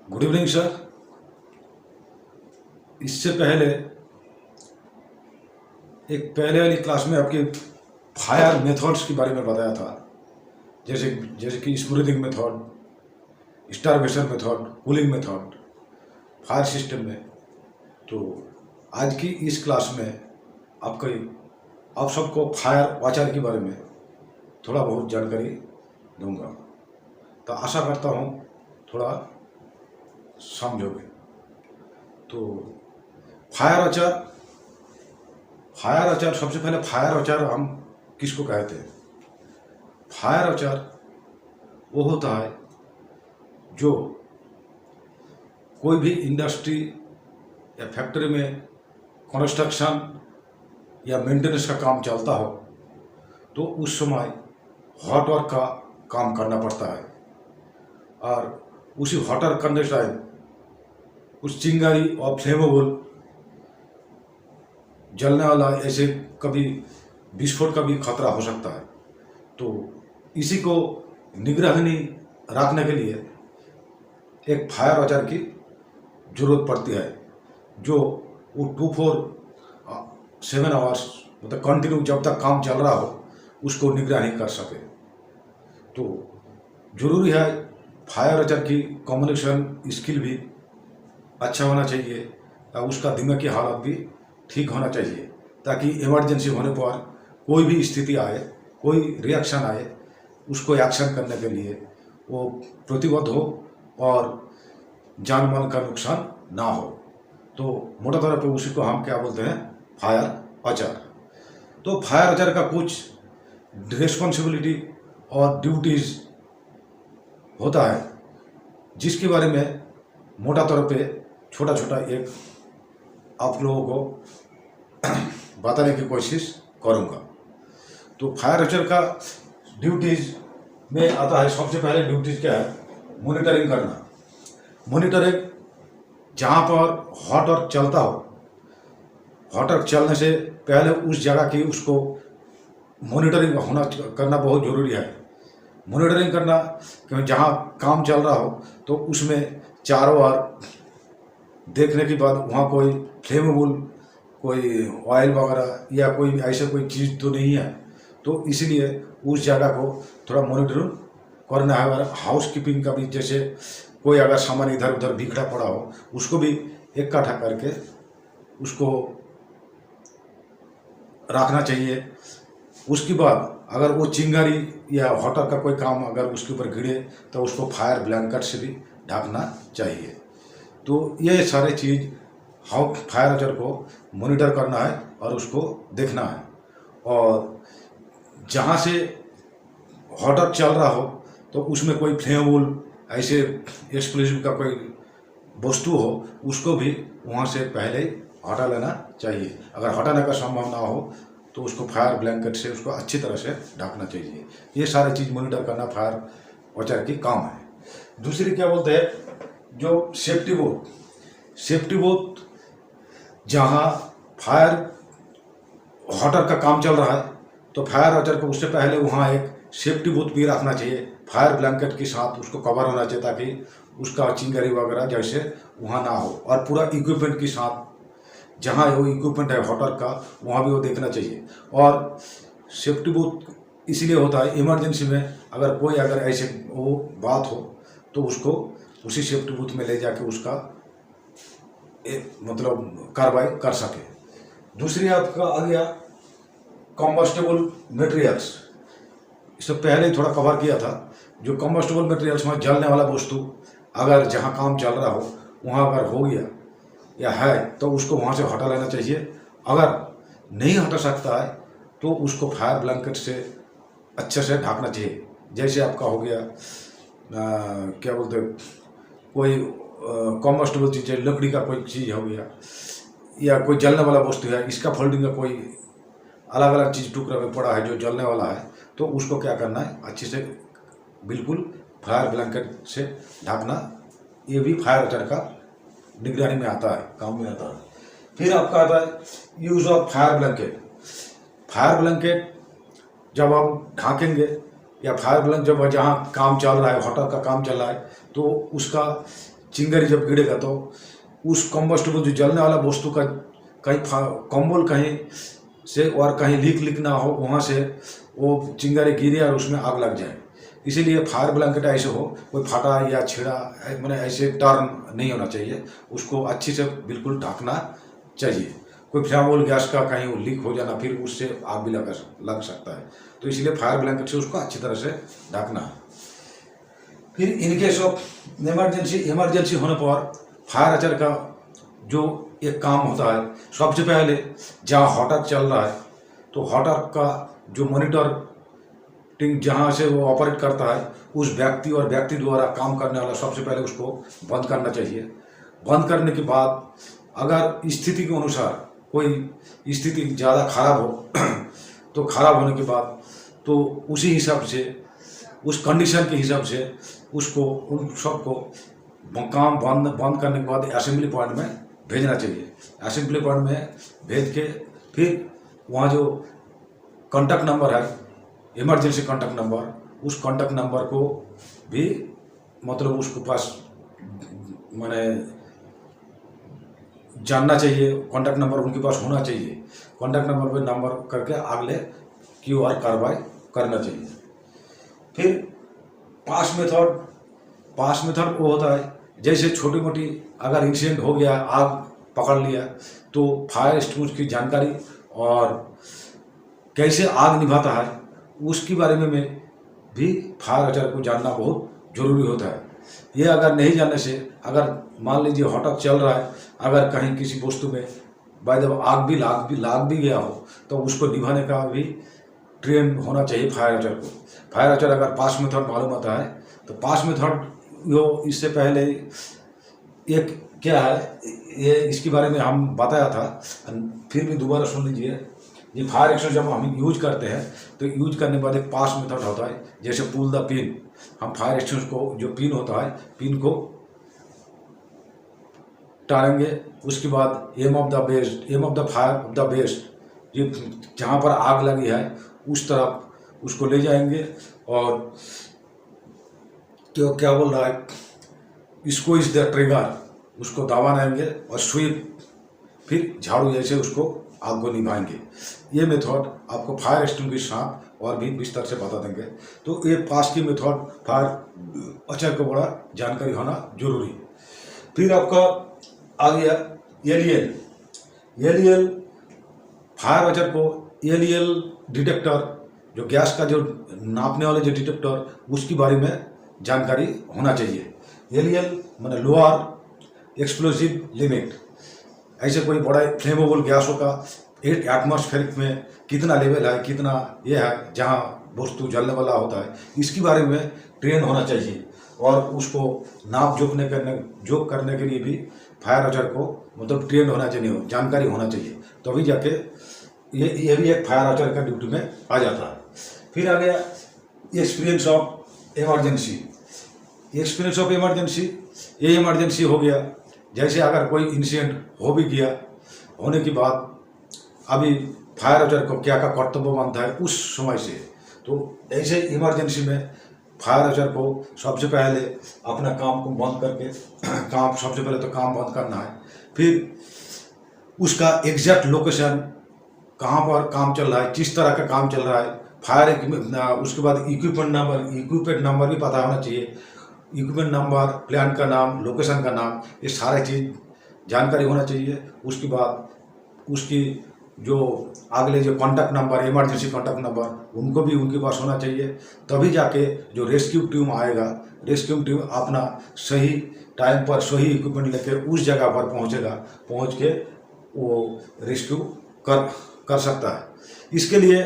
Good evening sir. इससे पहले एक पहले वाली क्लास में आपके फायर मेथड्स के बारे में बताया था, जैसे जैसे कि smoothing method, starvation method, cooling method fire system में। तो आज की इस क्लास में आप सबको फायर वाचर के बारे में थोड़ा बहुत जानकारी दूंगा, तो आशा करता हूँ थोड़ा समझोगे। तो फायर वाचर सबसे पहले फायर वाचर हम किसको कहते हैं? फायर वाचर वो होता है जो कोई भी इंडस्ट्री या फैक्ट्री में कंस्ट्रक्शन या मेंटेनेंस का काम चलता हो तो उस समय हॉट वर्क का काम करना पड़ता है, और उसी हॉट वर्क करने टाइम उस चिंगारी और फ्लेमेबल जलने वाला ऐसे कभी विस्फोट का भी खतरा हो सकता है। तो इसी को निगरानी रखने के लिए एक फायर वाचर की जरूरत पड़ती है, जो वो 24/7 आवर्स मतलब कंटिन्यू जब तक काम चल रहा हो उसको निगरानी कर सके। तो जरूरी है फायर वाचर की कम्युनिकेशन स्किल भी अच्छा होना चाहिए, और उसका दिमागी हालत भी ठीक होना चाहिए, ताकि इमरजेंसी होने पर कोई भी स्थिति आए, कोई रिएक्शन आए, उसको एक्शन करने के लिए वो प्रतिबद्ध हो और जान माल का नुकसान ना हो। तो मोटा तौर पे उसी को हम क्या बोलते हैं? Fire watcher. तो फायर वाचर का कुछ रिस्पॉन्सिबिलिटी और ड्यूटीज होता है, जिसके बारे में मोटा तौर पे छोटा छोटा एक आप लोगों को बताने की कोशिश करूंगा। तो फायर वाचर का ड्यूटीज में आता है, सबसे पहले ड्यूटीज क्या है? मॉनिटरिंग करना। मॉनिटरिंग जहाँ पर हॉट वर्क चलता हो, हॉट वर्क चलने से पहले उस जगह की उसको मॉनिटरिंग करना बहुत ज़रूरी है। मॉनिटरिंग करना क्योंकि जहाँ काम चल रहा हो तो उसमें चारों ओर देखने के बाद वहाँ कोई फ्लेमेबल, कोई ऑयल वगैरह या कोई ऐसा कोई चीज़ तो नहीं है, तो इसलिए उस जगह को थोड़ा मॉनिटरिंग करना है। और हाउस कीपिंग का भी, जैसे कोई अगर सामान इधर उधर बिखरा पड़ा हो उसको भी इकट्ठा करके उसको रखना चाहिए। उसके बाद अगर वो चिंगारी या हॉटर का कोई काम अगर उसके ऊपर गिरे तो उसको फायर ब्लैंकेट से भी ढकना चाहिए। तो ये सारे चीज़ फायर वाचर को मॉनिटर करना है और उसको देखना है। और जहाँ से हॉट वर्क चल रहा हो तो उसमें कोई फ्लेमेबल ऐसे एक्सप्लोजिव का कोई वस्तु हो उसको भी वहाँ से पहले ही हटा लेना चाहिए। अगर हटाने का संभव ना हो तो उसको फायर ब्लैंकेट से उसको अच्छी तरह से ढकना चाहिए। ये सारी चीज़ मॉनिटर करना फायर वाचर की काम है। दूसरी क्या बोलते हैं, जो सेफ्टी बोट जहाँ फायर हॉटर का काम चल रहा है तो फायर वाचर को उससे पहले वहाँ एक सेफ्टी बूथ भी रखना चाहिए, फायर ब्लैंकेट के साथ उसको कवर होना चाहिए, ताकि उसका चिंगारी वगैरह जैसे वहाँ ना हो। और पूरा इक्विपमेंट के साथ जहाँ वो इक्विपमेंट है हॉटर का वहाँ भी वो देखना चाहिए। और सेफ्टी बूथ इसीलिए होता है, इमरजेंसी में अगर ऐसे वो बात हो तो उसको उसी सेफ्टी बूथ में ले जाके उसका मतलब कार्रवाई कर सके। दूसरी आपका आ गया कॉम्बस्टेबल मटेरियल्स। इससे पहले ही थोड़ा कवर किया था। जो कॉम्बस्टेबल मटेरियल्स में जलने वाला वस्तु अगर जहाँ काम चल रहा हो वहाँ अगर हो गया या है तो उसको वहाँ से हटा लेना चाहिए। अगर नहीं हटा सकता है तो उसको फायर ब्लैंकेट से अच्छे से ढकना चाहिए। जैसे आपका हो गया क्या बोलते, कोई कॉम्बस्टेबल चीज़ है, लकड़ी का कोई चीज़ हो गया या कोई जलने वाला वस्तु है, इसका फोल्डिंग का कोई अलग अलग चीज़ टुकड़ा में पड़ा है जो जलने वाला है, तो उसको क्या करना है? अच्छे से बिल्कुल फायर ब्लैंकेट से ढकना। ये भी फायर वाचर का निगरानी में आता है, काम में आता है। फिर आपका आता है use of fire blanket. Fire blanket जब आप ढाकेंगे या फायर ब्लैंकेट जब जहाँ काम चल रहा है, हॉटर का काम चल रहा है, तो उसका चिंगारी जब गिरेगा तो उस कम्बस्टेबल जो जलने वाला वस्तु का कहीं कंबल कहीं से और कहीं लीक ना हो, वहाँ से वो चिंगारी गिरे और उसमें आग लग जाए। इसीलिए फायर ब्लैंकेट ऐसे हो, कोई फटा या छिड़ा मैंने ऐसे टर्न नहीं होना चाहिए, उसको अच्छी से बिल्कुल ढकना चाहिए। कोई फ्लेमेबल गैस का कहीं वो लीक हो जाना, फिर उससे आग भी लग सकता है। तो इसलिए फायर ब्लैंकेट से उसको अच्छी तरह से ढकना है। फिर इन केस ऑफ इमरजेंसी होने पर फायर अचार का जो एक काम होता है, सबसे पहले जहाँ हॉटर चल रहा है तो हॉटर का जो मॉनिटरिंग जहाँ से वो ऑपरेट करता है, उस व्यक्ति और व्यक्ति द्वारा काम करने वाला सबसे पहले उसको बंद करना चाहिए। बंद करने के बाद अगर स्थिति के अनुसार कोई स्थिति ज़्यादा खराब हो तो खराब होने के बाद तो उसी हिसाब से, उस कंडीशन के हिसाब से उसको उन सबको काम बंद करने के बाद असेंबली पॉइंट में भेजना चाहिए। असेंबली पॉइंट में भेज के फिर वहाँ जो कॉन्टैक्ट नंबर है, इमरजेंसी कॉन्टैक्ट नंबर, उस कॉन्टैक्ट नंबर को भी मतलब उसके पास मैंने जानना चाहिए, कॉन्टैक्ट नंबर उनके पास होना चाहिए। कॉन्टैक्ट नंबर पे नंबर करके अगले क्यूआर कार्रवाई करना चाहिए। फिर पास मेथड वो होता है, जैसे छोटी मोटी अगर इंसिडेंट हो गया, आग पकड़ लिया, तो फायर एक्सटिंग्विशर की जानकारी और कैसे आग निभाता है उसके बारे में भी फायर अचार को जानना बहुत ज़रूरी होता है। ये अगर नहीं जानने से, अगर मान लीजिए हॉटअप चल रहा है, अगर कहीं किसी वस्तु में बाय द आग भी गया हो तो उसको निभाने का भी ट्रेन होना चाहिए फायर अचार को। फायर अचार अगर पास मेथड मालूम होता है तो पास मेथड जो इससे पहले एक क्या है, ये इसके बारे में हम बताया था, फिर भी दोबारा सुन लीजिए। ये फायर एक्सटिंग्विशर जब हम यूज करते हैं तो यूज करने के बाद एक पास मेथड होता है, जैसे पुल द पिन। हम फायर एक्सटिंग्विशर को जो पिन होता है, पिन को टालेंगे, उसके बाद aim of the fire of the best, ये जहाँ पर आग लगी है उस तरफ उसको ले जाएंगे और तो क्या बोल रहा है, इसको इस द ट्रिगर, उसको दबाएंगे और स्वीप, फिर झाड़ू जैसे उसको आग को निभाएंगे। ये मेथड आपको फायर एक्सटिंग्विशर के साथ और भी विस्तार से बता देंगे। तो ये पास की मेथड फायर अचार को बड़ा जानकारी होना जरूरी। फिर आपका आ गया एल फायर अचार को एल डिटेक्टर, जो गैस का जो नापने वाले जो डिटेक्टर, उसके बारे में जानकारी होना चाहिए। एल माने लोअर एक्सप्लोसिव लिमिट, ऐसे कोई बड़ा फ्लेमेबल गैसों का एटमॉस्फेरिक में कितना लेवल है, कितना ये है जहाँ वस्तु जलने वाला होता है, इसके बारे में ट्रेन होना चाहिए। और उसको नाप जोक करने के लिए भी फायर अचार को मतलब ट्रेन होना चाहिए, जानकारी होना चाहिए, तभी जाके ये भी एक फायर अचार का ड्यूटी में आ जाता है। फिर आ गया एक्सपीरियंस ऑफ इमरजेंसी। ये इमरजेंसी हो गया, जैसे अगर कोई इंसिडेंट हो भी गया, होने के बाद अभी फायर अचार को क्या कर्तव्य बनता है उस समय से। तो ऐसे इमरजेंसी में फायर अचार को सबसे पहले अपना काम को बंद करके सबसे पहले तो काम बंद करना है। फिर उसका एग्जैक्ट लोकेशन, कहाँ पर काम चल रहा है, किस तरह का काम चल रहा है, उसके बाद इक्विपमेंट नंबर भी पता होना चाहिए। इक्विपमेंट नंबर, प्लांट का नाम, लोकेशन का नाम, ये सारे चीज़ जानकारी होना चाहिए। उसके बाद उसकी जो अगले जो contact number, emergency contact number, उनको भी उनके पास होना चाहिए। तभी जाके जो रेस्क्यू टीम आएगा, रेस्क्यू टीम अपना सही टाइम पर सही इक्विपमेंट लेके उस जगह पर पहुंच के वो रेस्क्यू कर सकता है। इसके लिए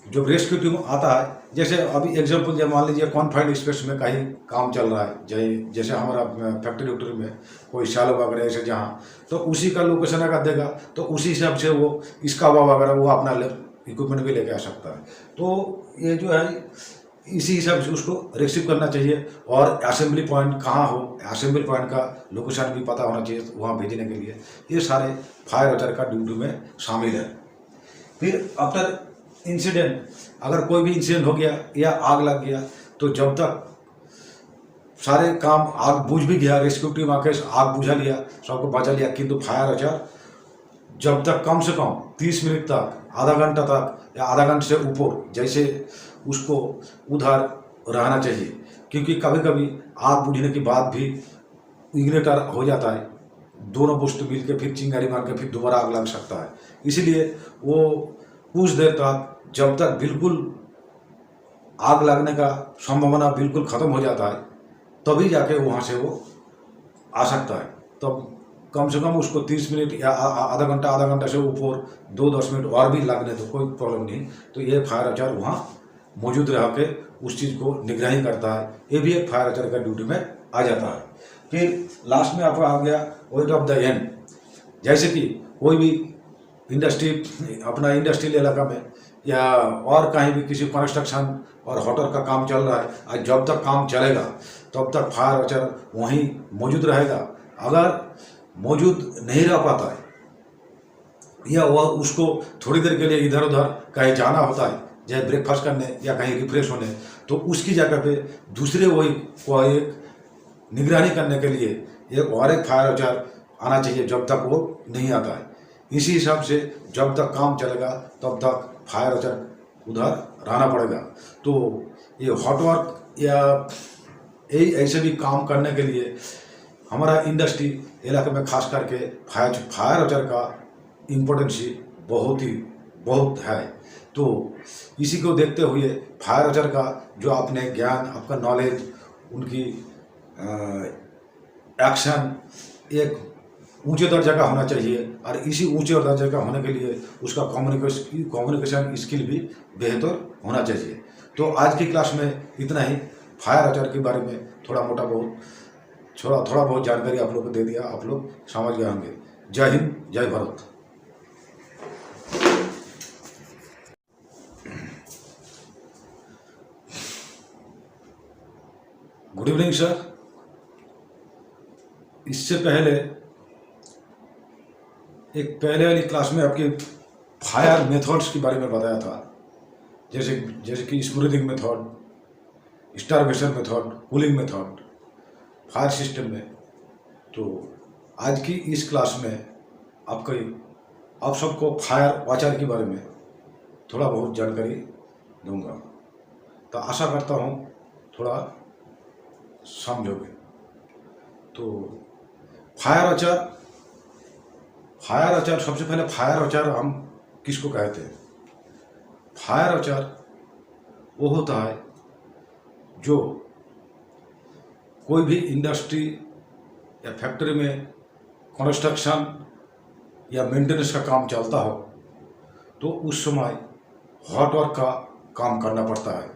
जो रेस्क्यू टीम आता है, जैसे अभी एग्जाम्पल जब मान लीजिए कॉन्फाइंड स्पेस में कहीं काम चल रहा है, जैसे हमारा फैक्ट्री में कोई शालो वगैरह ऐसे जहाँ, तो उसी का लोकेशन अगर देगा तो उसी हिसाब से वो इसका वगैरह वो अपना इक्विपमेंट भी लेके आ सकता है। तो ये जो है इसी हिसाब से उसको रिसीव करना चाहिए। और असेंबली पॉइंट कहाँ हो, असेंबली पॉइंट का लोकेशन भी पता होना चाहिए वहाँ भेजने के लिए। ये सारे फायर अचार का ड्यूटी में शामिल है। फिर आफ्टर इंसिडेंट, अगर कोई भी इंसिडेंट हो गया या आग लग गया, तो जब तक सारे काम आग बुझ भी गया, रेस्क्यू टीम आके आग बुझा लिया, सबको बचा लिया, किंतु फायर अचार जब तक कम से कम 30 मिनट तक, आधा घंटा तक या आधा घंटे से ऊपर जैसे उसको उधर रहना चाहिए, क्योंकि कभी कभी आग बुझने के बाद भी इग्निटर हो जाता है, दोनों वस्तु मिल के फिर चिंगारी मार के फिर दोबारा आग लग सकता है। इसीलिए वो कुछ देर तक, जब तक बिल्कुल आग लगने का संभावना बिल्कुल ख़त्म हो जाता है, तभी जाके वहाँ से वो आ सकता है। तो कम से कम उसको 30 मिनट या आधा घंटा से ऊपर 2-10 मिनट और भी लगने तो कोई प्रॉब्लम नहीं। तो ये फायर अचार वहाँ मौजूद रह के उस चीज़ को निगरानी करता है। ये भी एक फायर अचार का ड्यूटी में आ जाता है। फिर लास्ट में आपका आ गया वेट ऑफ द एंड। जैसे कि कोई भी इंडस्ट्री, अपना इंडस्ट्रियल इलाका में या और कहीं भी किसी कंस्ट्रक्शन और होटल का काम चल रहा है, और जब तक काम चलेगा तब तक फायर अचार वहीं मौजूद रहेगा। अगर मौजूद नहीं रह पाता है या वह उसको थोड़ी देर के लिए इधर उधर कहीं जाना होता है, चाहे ब्रेकफास्ट करने या कहीं रिफ्रेश होने, तो उसकी जगह पे दूसरे वही को एक निगरानी करने के लिए एक फायर अचार आना चाहिए जब तक वो नहीं आता है। इसी हिसाब से जब तक काम चलेगा तब तक फायर अचार उधर रहना पड़ेगा। तो ये हॉट वर्क या ऐसे भी काम करने के लिए हमारा इंडस्ट्री इलाके में खास करके फायर अचार का इम्पोर्टेंस बहुत है। तो इसी को देखते हुए फायर अचार का जो आपने ज्ञान, आपका नॉलेज, उनकी एक्शन एक ऊंचे दर्जे का होना चाहिए, और इसी ऊंचे दर्जे का होने के लिए उसका कम्युनिकेशन स्किल भी बेहतर होना चाहिए। तो आज की क्लास में इतना ही। फायर अचार के बारे में थोड़ा बहुत जानकारी आप लोग को दे दिया, आप लोग समझ गए होंगे। जय हिंद, जय भारत। Good evening sir. इससे पहले एक पहले वाली क्लास में आपके फायर मेथड्स के बारे में बताया था, जैसे कि smoothing method, starvation method, cooling method fire system में। तो आज की इस क्लास में आप सबको फायर अचार के बारे में थोड़ा बहुत जानकारी दूंगा। तो आशा करता हूँ थोड़ा समझोगे। तो फायर अचार सबसे पहले फायर अचार हम किसको कहते हैं? फायर अचार वो होता है जो कोई भी इंडस्ट्री या फैक्ट्री में कंस्ट्रक्शन या मेंटेनेंस का काम चलता हो, तो उस समय हॉट वर्क का काम करना पड़ता है,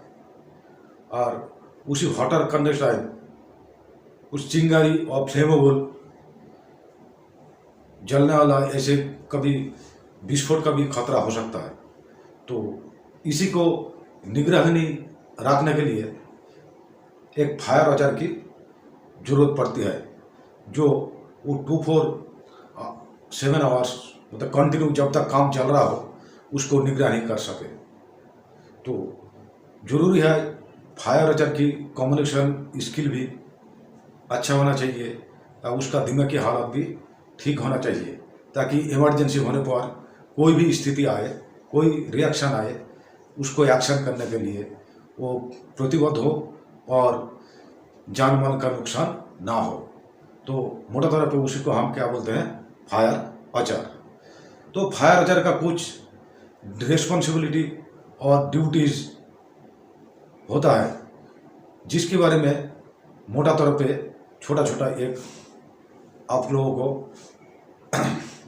और उसी हॉट वर्क करने टाइम उस चिंगारी और फ्लेमेबल जलने वाला ऐसे कभी विस्फोट का भी खतरा हो सकता है। तो इसी को निगरानी रखने के लिए एक फायर अचार की जरूरत पड़ती है, जो वो 24/7 आवर्स मतलब कंटिन्यू जब तक काम चल रहा हो उसको निगरानी कर सके। तो जरूरी है फायर अचार की कम्युनिकेशन स्किल भी अच्छा होना चाहिए, और उसका दिमागी हालत भी ठीक होना चाहिए, ताकि इमरजेंसी होने पर कोई भी स्थिति आए, कोई रिएक्शन आए, उसको एक्शन करने के लिए वो प्रतिबद्ध हो और जान माल का नुकसान ना हो। तो मोटा तौर पे उसी को हम क्या बोलते हैं? फायर अचार। तो फायर अचार का कुछ रिस्पॉन्सिबिलिटी और ड्यूटीज होता है, जिसके बारे में मोटा तौर पे छोटा एक आप लोगों को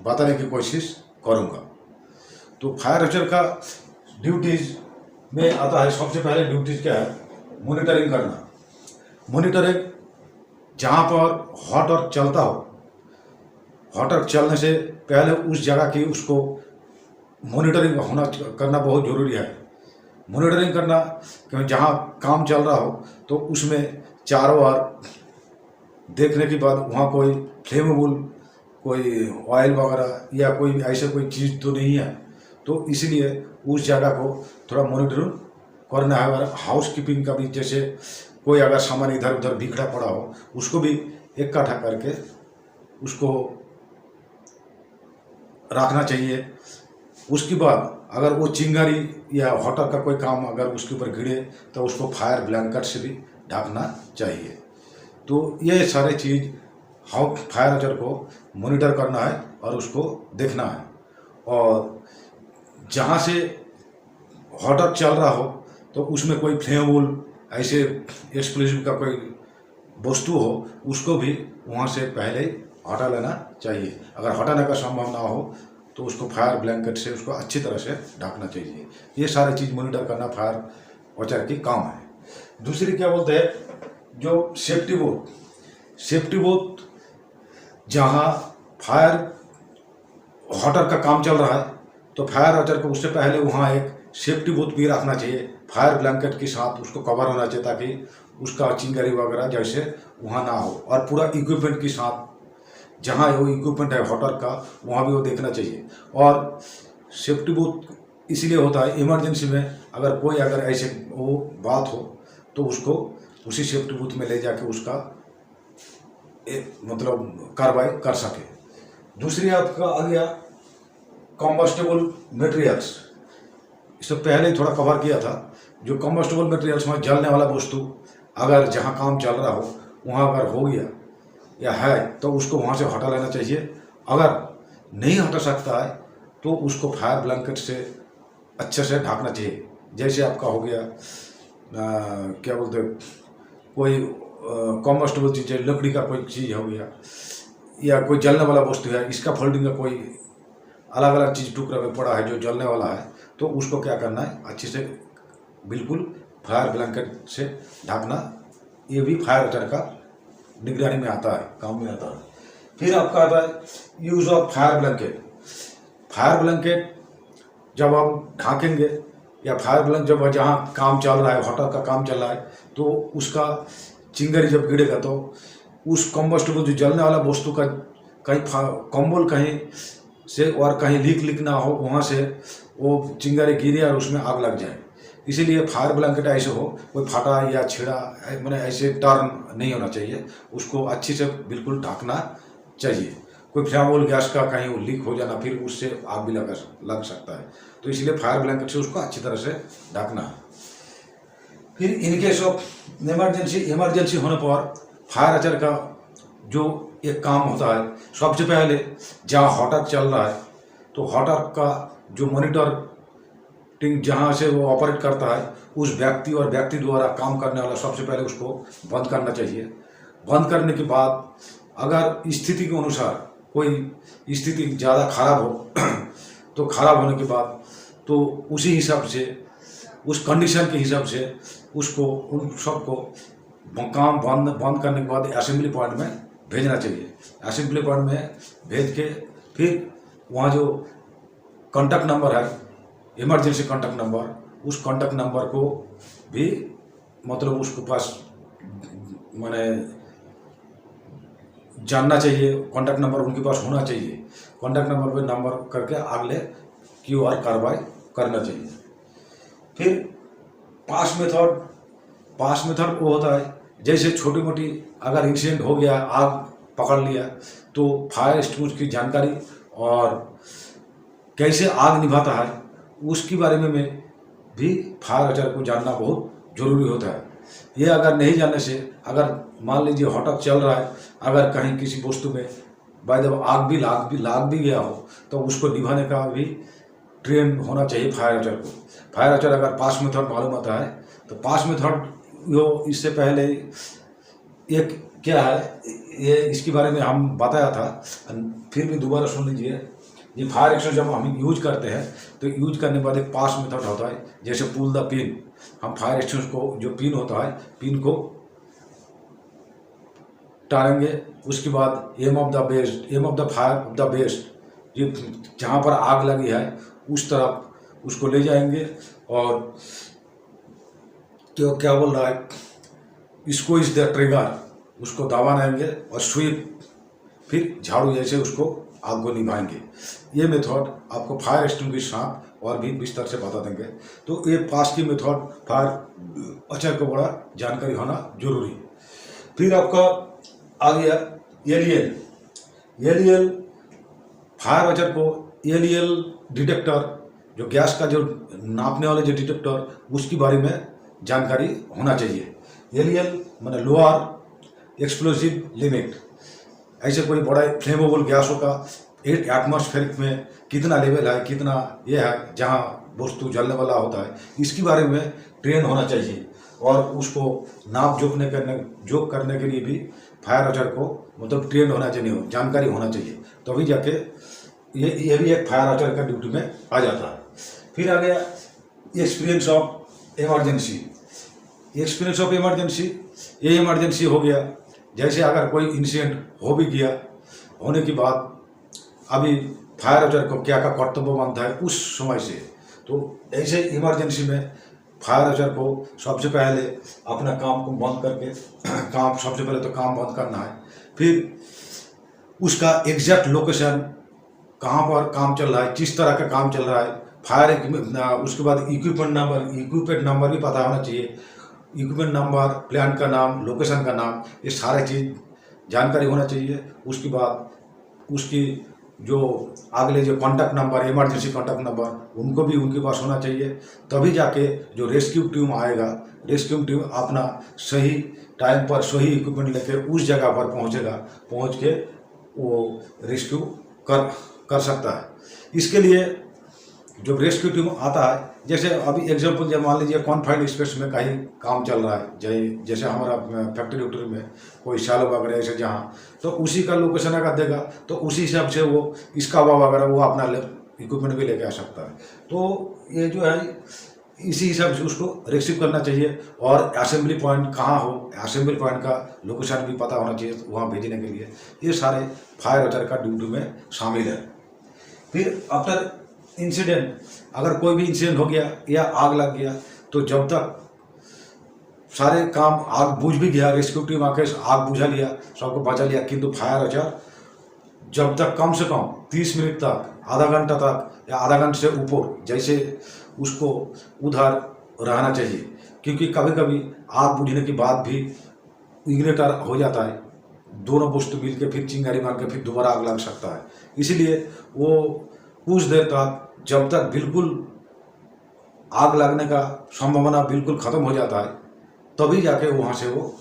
बताने की कोशिश करूंगा। तो फायर अचार का ड्यूटीज में आता है, सबसे पहले ड्यूटीज क्या है? मॉनिटरिंग करना। मॉनिटरिंग जहाँ पर हॉट वर्क चलता हो, हॉट वर्क चलने से पहले उस जगह की उसको मॉनिटरिंग करना बहुत ज़रूरी है। मॉनिटरिंग करना क्योंकि जहाँ काम चल रहा हो तो उसमें चारों ओर देखने के बाद वहाँ कोई फ्लेमेबल, कोई ऑयल वगैरह या कोई ऐसा कोई चीज़ तो नहीं है, तो इसलिए उस जगह को थोड़ा मॉनिटरिंग करना है। और हाउस कीपिंग का भी, जैसे कोई अगर सामान इधर उधर बिखरा पड़ा हो उसको भी इकट्ठा करके उसको रखना चाहिए। उसके बाद अगर वो चिंगारी या वाटर का कोई काम अगर उसके ऊपर गिरे तो उसको फायर ब्लैंकेट से भी ढकना चाहिए। तो ये सारे चीज़ हम फायर हाइजेंट को मॉनिटर करना है और उसको देखना है। और जहाँ से वाटर चल रहा हो तो उसमें कोई फ्लेमेबल ऐसे एक्सप्लोजिव का कोई वस्तु हो उसको भी वहाँ से पहले हटा लेना चाहिए। अगर हटाने का संभव ना हो तो उसको फायर ब्लैंकेट से उसको अच्छी तरह से ढकना चाहिए। ये सारी चीज़ मॉनिटर करना फायर वॉचर की काम है। दूसरी क्या बोलते हैं जो सेफ्टी बोट जहाँ फायर वाटर का काम चल रहा है तो फायर वॉचर को उससे पहले वहाँ एक सेफ्टी बोट भी रखना चाहिए फायर ब्लैंकेट के साथ, उसको कवर होना चाहिए ताकि उसका चिंगारी वगैरह जैसे वहाँ ना हो। और पूरा इक्विपमेंट के साथ जहाँ वो इक्विपमेंट है वाटर का वहाँ भी वो देखना चाहिए। और सेफ्टी बोट इसलिए होता है इमरजेंसी में अगर ऐसे वो बात हो तो उसको उसी सेफ्टी बोट में ले जाके उसका मतलब कार्रवाई कर सके। दूसरी आपका आ गया कॉम्बस्टेबल मटेरियल्स। इससे पहले ही थोड़ा कवर किया था। जो कॉम्बस्टेबल मटेरियल्स में जलने वाला वस्तु अगर जहाँ काम चल रहा हो वहाँ अगर हो गया या है तो उसको वहाँ से हटा लेना चाहिए। अगर नहीं हटा सकता है तो उसको फायर ब्लैंकेट से अच्छे से ढकना चाहिए। जैसे आपका हो गया क्या बोलते हैं कोई कॉम्बस्टेबल चीज़ है, लकड़ी का कोई चीज़ हो गया या कोई जलने वाला वस्तु है, इसका फोल्डिंग का कोई अलग अलग चीज़ टुकड़ा में पड़ा है जो जलने वाला है तो उसको क्या करना है अच्छे से बिल्कुल फायर ब्लैंकेट से ढकना। ये भी फायर वॉचर का निगरानी में आता है, काम में आता है। फिर आपका आता है use of fire blanket. Fire blanket जब आप ढाकेंगे या फायर ब्लैंकेट जब जहाँ काम चल रहा है वाटर का काम चल रहा है तो उसका चिंगारी जब गिरेगा तो उस कॉम्बस्टेबल जो जलने वाला वस्तु का कहीं कंबल कहीं से और कहीं लीक ना हो वहाँ से वो चिंगारी गिरे और उसमें आग लग जाए। इसीलिए फायर ब्लैंकेट ऐसे हो कोई फटा या छिड़ा मैंने ऐसे टर्न नहीं होना चाहिए, उसको अच्छी से बिल्कुल ढकना चाहिए। कोई फ्लेमेबल गैस का कहीं लीक हो जाना फिर उससे आग भी लग सकता है, तो इसलिए फायर ब्लैंकेट से उसको अच्छी तरह से ढकना है। फिर इन केस ऑफ इमरजेंसी होने पर फायर वॉचर का जो एक काम होता है सबसे पहले जहाँ वाटर चल रहा है तो वाटर का जो मॉनिटरिंग जहाँ से वो ऑपरेट करता है उस व्यक्ति और व्यक्ति द्वारा काम करने वाला सबसे पहले उसको बंद करना चाहिए। बंद करने के बाद अगर स्थिति के अनुसार कोई स्थिति ज़्यादा खराब हो तो खराब होने के बाद तो उसी हिसाब से उस कंडीशन के हिसाब से उसको उन सबको काम बंद करने के बाद असेंबली पॉइंट में भेजना चाहिए। असेंबली पॉइंट में भेज के फिर वहाँ जो कॉन्टैक्ट नंबर है इमरजेंसी कॉन्टैक्ट नंबर, उस कॉन्टैक्ट नंबर को भी मतलब उसके पास माने जानना चाहिए, कॉन्टैक्ट नंबर उनके पास होना चाहिए। कॉन्टैक्ट नंबर पे नंबर करके अगले क्यूआर कार्रवाई करना चाहिए। फिर पास मेथड वो होता है जैसे छोटी मोटी अगर इंसिडेंट हो गया, आग पकड़ लिया तो फायर एक्सटिंग्विशर की जानकारी और कैसे आग निभाता है उसके बारे में भी फायर वॉचर को जानना बहुत ज़रूरी होता है। ये अगर नहीं जानने से अगर मान लीजिए वाटर चल रहा है, अगर कहीं किसी वस्तु में बाय द आग भी गया हो तो उसको निभाने का भी ट्रेन होना चाहिए फायर वॉचर को। फायर वॉचर अगर पास मेथड मालूम होता है तो पास मेथड जो इससे पहले एक क्या है ये इसके बारे में हम बताया था, फिर भी दोबारा सुन लीजिए। ये फायर एक्सटिंग्विशर जब हम यूज करते हैं तो यूज करने के बाद एक पास मेथड होता है जैसे पुल द पिन। हम फायर एक्सटिंग्विशर को जो पिन होता है पिन को टारेंगे, उसके बाद aim of the fire of the best ये जहाँ पर आग लगी है उस तरफ उसको ले जाएंगे और तो क्या बोल रहा है इसको इस द ट्रिगर उसको दबाएंगे और स्वीप फिर झाड़ू जैसे उसको आग को निभाएंगे। ये मेथड आपको फायर एक्सटिंग्विशर के साथ और भी विस्तार से बता देंगे। तो ये पास की मेथड फायर वाचर को बड़ा जानकारी होना जरूरी। फिर आपका आ गया एलियल फायर वाचर को एलियल डिटेक्टर, जो गैस का जो नापने वाले जो डिटेक्टर, उसके बारे में जानकारी होना चाहिए। एलियल माने लोअर एक्सप्लोसिव लिमिट, ऐसे कोई बड़ा फ्लेमेबल गैसों का एटमॉस्फेरिक में कितना लेवल है, कितना ये है जहाँ वस्तु जलने वाला होता है, इसके बारे में ट्रेन होना चाहिए। और उसको नाप जोख करने के लिए भी फायर वाचर को मतलब ट्रेन होना चाहिए, जानकारी होना चाहिए, तभी जाके ये भी एक फायर वाचर का ड्यूटी में आ जाता है। फिर आ गया experience of emergency. Experience of emergency, ये इमरजेंसी हो गया जैसे अगर कोई इंसिडेंट हो भी गया, होने के बाद अभी फायर वाचर को क्या क्या कर्तव्य बनता है उस समय से। तो ऐसे इमरजेंसी में फायर वाचर को सबसे पहले अपना काम को बंद करके सबसे पहले तो काम बंद करना है। फिर उसका एग्जैक्ट लोकेशन, कहाँ पर काम चल रहा है, किस तरह का काम चल रहा है, उसके बाद इक्विपमेंट नंबर भी पता होना चाहिए। इक्विपमेंट नंबर, प्लांट का नाम, लोकेशन का नाम, ये सारे चीज़ जानकारी होना चाहिए। उसके बाद उसकी जो अगले जो contact number, emergency contact number, उनको भी उनके पास होना चाहिए। तभी जाके जो रेस्क्यू टीम आएगा, रेस्क्यू टीम अपना सही टाइम पर सही इक्विपमेंट लेके उस जगह पर पहुंचेगा, पहुंच के वो रेस्क्यू कर सकता है। इसके लिए जो रेस्क्यू टीम आता है, जैसे अभी एग्जांपल जब मान लीजिए कॉन्फाइंड स्पेस में कहीं काम चल रहा है, जैसे हमारा फैक्ट्री वैक्ट्री में कोई शालो वगैरह ऐसे जहाँ, तो उसी का लोकेशन अगर देगा तो उसी हिसाब से वो इसकावा वगैरह वो अपना इक्विपमेंट भी लेके आ सकता है। तो ये जो है इसी हिसाब से उसको रिसीव करना चाहिए। और असेंबली पॉइंट कहाँ हो, असेंबली पॉइंट का लोकेशन भी पता होना चाहिए वहाँ भेजने के लिए। ये सारे फायर वाचर का ड्यूटी में शामिल है। फिर आफ्टर इंसिडेंट, अगर कोई भी इंसिडेंट हो गया या आग लग गया, तो जब तक सारे काम आग बुझ भी गया, रेस्क्यू टीम आके आग बुझा लिया, सबको बचा लिया, किंतु फायर वाचर जब तक कम से कम 30 मिनट तक, आधा घंटा तक या आधा घंटे से ऊपर जैसे उसको उधर रहना चाहिए। क्योंकि कभी कभी आग बुझने के बाद भी इग्निटर हो जाता है, दोनों वस्तु मिल के फिर चिंगारी मार के फिर दोबारा आग लग सकता है। इसीलिए वो कुछ देर तक, जब तक बिल्कुल आग लगने का संभावना बिल्कुल ख़त्म हो जाता है, तभी जाके वहाँ से वो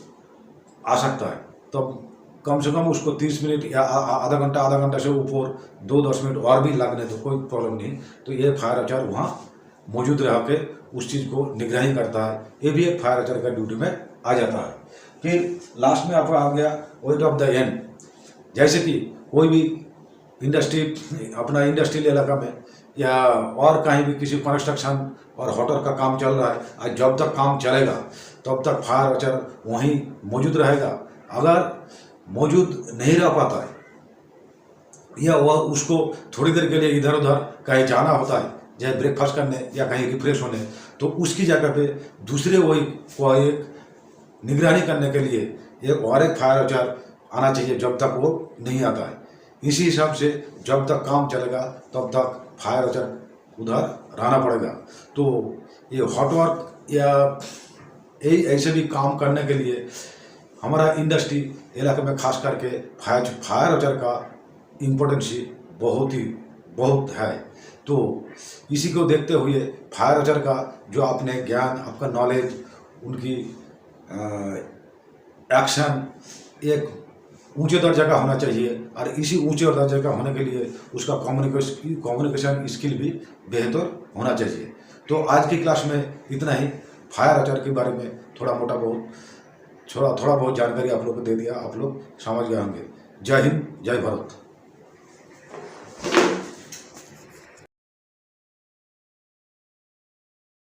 आ सकता है। तब कम से कम उसको 30 मिनट या आधा घंटा से ऊपर 2-10 मिनट और भी लगने दो, कोई प्रॉब्लम नहीं। तो ये फायर वाचर वहाँ मौजूद रह के उस चीज़ को निगरानी करता है। ये भी एक फायर वाचर का ड्यूटी में आ जाता है। फिर लास्ट में आपका आ गया वेट ऑफ द एंड। जैसे कि कोई भी इंडस्ट्री, अपना इंडस्ट्रियल इलाका में या और कहीं भी किसी कंस्ट्रक्शन और होटल का काम चल रहा है, आज जब तक काम चलेगा तब तक फायर वाचर वहीं मौजूद रहेगा। अगर मौजूद नहीं रह पाता है या वह उसको थोड़ी देर के लिए इधर उधर कहीं जाना होता है, चाहे ब्रेकफास्ट करने या कहीं रिफ्रेश होने, तो उसकी जगह पे दूसरे वही को एक निगरानी करने के लिए एक और एक फायर वाचर आना चाहिए जब तक वो नहीं आता है। इसी हिसाब से जब तक काम चलेगा तब तक फायर वाचर उधर रहना पड़ेगा। तो ये हॉट वर्क या ऐसे भी काम करने के लिए हमारा इंडस्ट्री इलाके में खास करके फायर वाचर का इम्पोर्टेंस बहुत है। तो इसी को देखते हुए फायर वाचर का जो आपने ज्ञान, आपका नॉलेज, उनकी एक्शन एक ऊंचे दर्जे का होना चाहिए। और इसी ऊंचे दर्जे का होने के लिए उसका कम्युनिकेशन स्किल भी बेहतर होना चाहिए। तो आज की क्लास में इतना ही। फायर वाचर के बारे में थोड़ा बहुत जानकारी आप लोग को दे दिया, आप लोग समझ गए होंगे। जय हिंद, जय भारत।